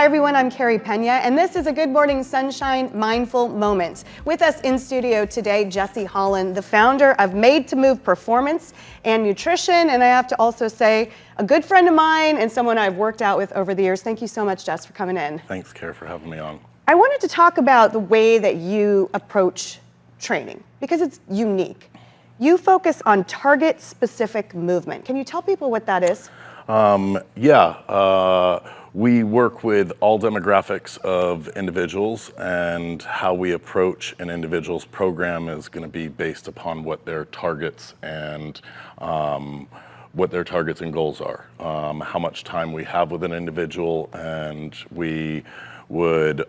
everyone, I'm Carrie Pena, and this is a Good Morning Sunshine Mindful Moments. With us in studio today, Jesse Holland, the founder of Made to Move Performance and Nutrition, and I have to also say, a good friend of mine and someone I've worked out with over the years. Thank you so much, Jess, for coming in. Thanks, Carrie, for having me on. I wanted to talk about the way that you approach training, because it's unique. You focus on target-specific movement. Can you tell people what that is? We work with all demographics of individuals, and how we approach an individual's program is going to be based upon what their targets and goals are. How much time we have with an individual, and we would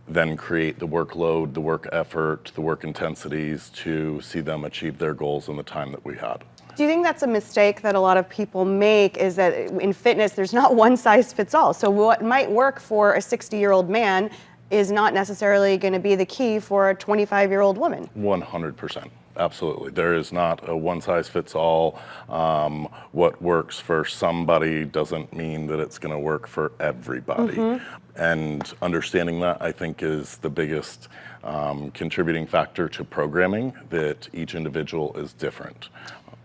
then create the workload, the work effort, the work intensities to see them achieve their goals in the time that we had. Do you think that's a mistake that a lot of people make, is that in fitness there's not one size fits all? So what might work for a 60-year-old man is not necessarily going to be the key for a 25-year-old woman. 100%. Absolutely. There is not a one size fits all. What works for somebody doesn't mean that it's going to work for everybody. Mm-hmm. And understanding that, I think, is the biggest contributing factor to programming, that each individual is different.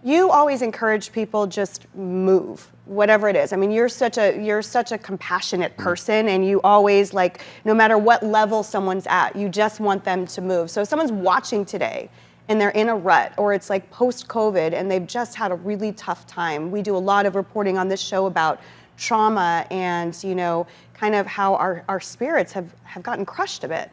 You always encourage people just move, whatever it is. I mean, you're such a compassionate person, and you always, like, no matter what level someone's at, you just want them to move. So if someone's watching today and they're in a rut, or it's like post-COVID and they've just had a really tough time. We do a lot of reporting on this show about trauma and, you know, kind of how our spirits have gotten crushed a bit.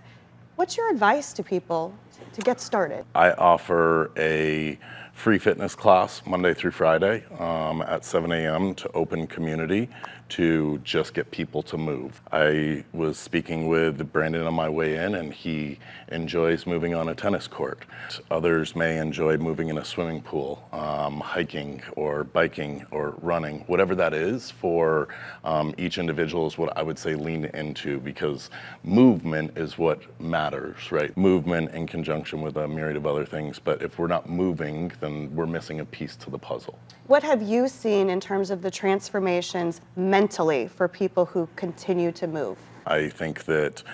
What's your advice to people to get started? I offer a free fitness class Monday through Friday at 7 a.m. to open community to just get people to move. I was speaking with Brandon on my way in, and he enjoys moving on a tennis court. Others may enjoy moving in a swimming pool, hiking or biking or running. Whatever that is for each individual is what I would say lean into, because movement is what matters, right? Movement in conjunction with a myriad of other things, but if we're not moving, then we're missing a piece to the puzzle. What have you seen in terms of the transformations mentally for people who continue to move? I think that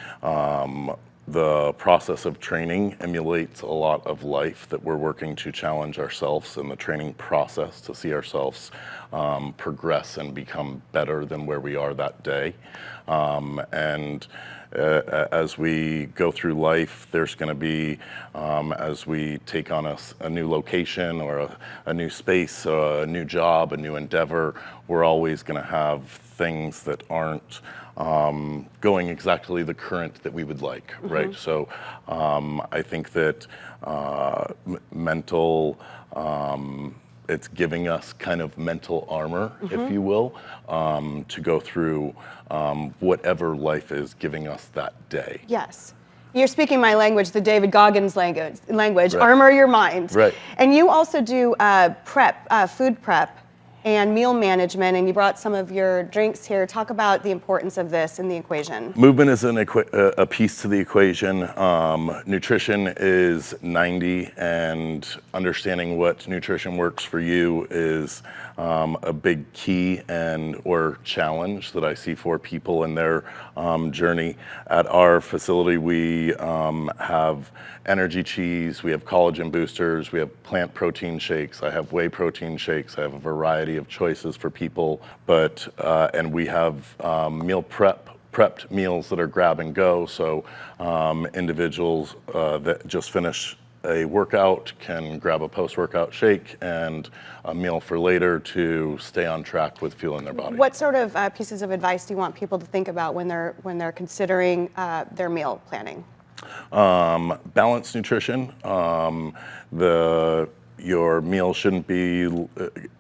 the process of training emulates a lot of life, that we're working to challenge ourselves in the training process to see ourselves progress and become better than where we are that day. As we go through life, there's going to be, as we take on a new location or a new space, a new job, a new endeavor, we're always going to have things that aren't going exactly the current that we would like, mm-hmm. right? So I think that mental, it's giving us kind of mental armor, mm-hmm. if you will, to go through whatever life is giving us that day. Yes. You're speaking my language, the David Goggins language, right. Armor your mind. Right. And you also do food prep and meal management, and you brought some of your drinks here. Talk about the importance of this in the equation. Movement is a piece to the equation. Nutrition is 90, and understanding what nutrition works for you is a big key or challenge that I see for people in their journey. At our facility, we have energy cheese, we have collagen boosters, we have plant protein shakes, I have whey protein shakes, I have a variety of choices for people, but and we have meal prepped meals that are grab and go, so individuals that just finish a workout can grab a post-workout shake and a meal for later to stay on track with fueling their body. What sort of pieces of advice do you want people to think about when they're considering their meal planning? Balanced nutrition. Your meal shouldn't be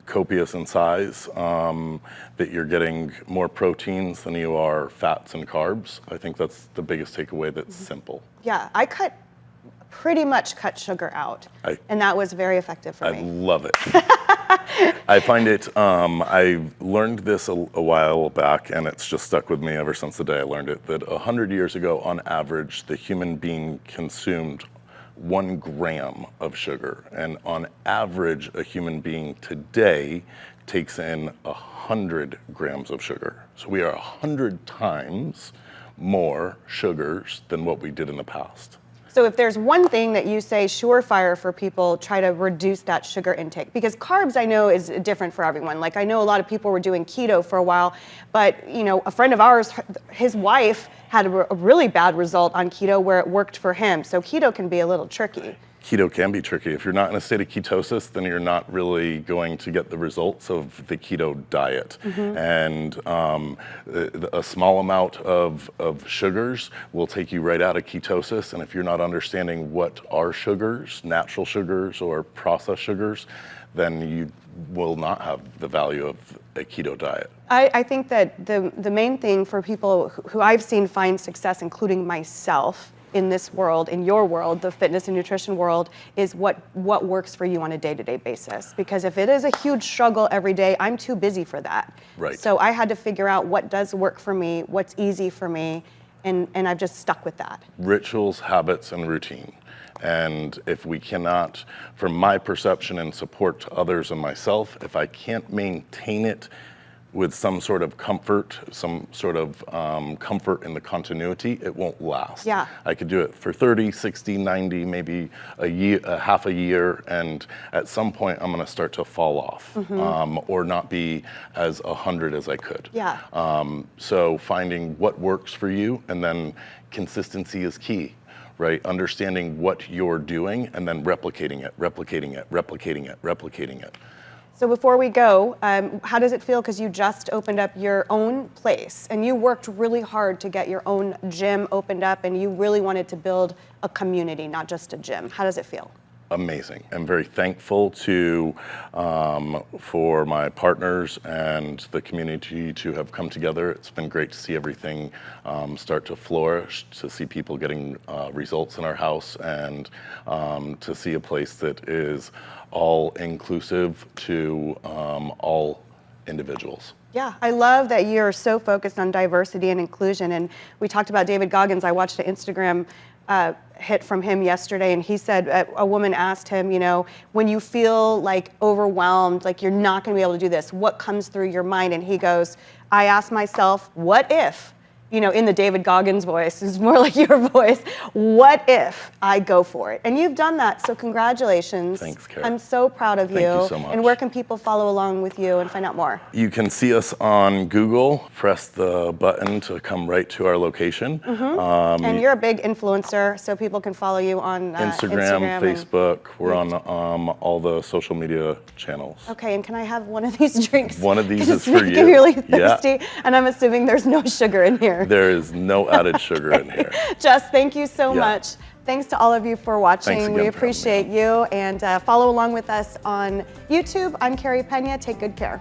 copious in size, that you're getting more proteins than you are fats and carbs. I think that's the biggest takeaway that's mm-hmm. simple. Yeah, I pretty much cut sugar out, and that was very effective for me. I love it. I find it, I learned this a while back, and it's just stuck with me ever since the day I learned it, that 100 years ago, on average, the human being consumed 1 gram of sugar. And on average, a human being today takes in 100 grams of sugar. So we are 100 times more sugars than what we did in the past. So if there's one thing that you say surefire for people, try to reduce that sugar intake. Because carbs, I know, is different for everyone. Like, I know a lot of people were doing keto for a while, but you know, a friend of ours, his wife had a really bad result on keto where it worked for him. So keto can be a little tricky. Keto can be tricky. If you're not in a state of ketosis, then you're not really going to get the results of the keto diet. And a small amount of sugars will take you right out of ketosis. And if you're not understanding what are sugars, natural sugars or processed sugars, then you will not have the value of a keto diet. I think that the main thing for people who I've seen find success, including myself, in this world, in your world, the fitness and nutrition world, is what works for you on a day-to-day basis. Because if it is a huge struggle every day, I'm too busy for that. Right. So I had to figure out what does work for me, what's easy for me, and I've just stuck with that. Rituals, habits, and routine. And if we cannot, from my perception and support to others and myself, if I can't maintain it with some sort of comfort, comfort in the continuity, it won't last. Yeah. I could do it for 30, 60, 90, maybe a year, half a year, and at some point I'm gonna start to fall off, or not be as 100 as I could. Yeah. So finding what works for you, and then consistency is key. Right? Understanding what you're doing and then replicating it. So before we go, how does it feel? Because you just opened up your own place and you worked really hard to get your own gym opened up, and you really wanted to build a community, not just a gym. How does it feel? Amazing. I'm very thankful for my partners and the community to have come together. It's been great to see everything start to flourish, to see people getting results in our house, and to see a place that is all inclusive to all individuals. Yeah, I love that you're so focused on diversity and inclusion. And we talked about David Goggins. I watched an Instagram hit from him yesterday, and he said a woman asked him, you know, when you feel like overwhelmed, like you're not going to be able to do this, what comes through your mind? And he goes, I ask myself, what if? You know, in the David Goggins voice, it's more like your voice. What if I go for it? And you've done that, so congratulations. Thanks, Kara. I'm so proud of you. Thank you so much. And where can people follow along with you and find out more? You can see us on Google. Press the button to come right to our location. And you're a big influencer, so people can follow you on Instagram, Facebook. We're on all the social media channels. Okay, and can I have one of these drinks? One of these is It's for making you. me really thirsty, and I'm assuming there's no sugar in here. There is no added sugar in here. Jess, thank you so much. Thanks to all of you for watching. Thanks again We for having me appreciate you, and follow along with us on YouTube. I'm Carrie Pena. Take good care.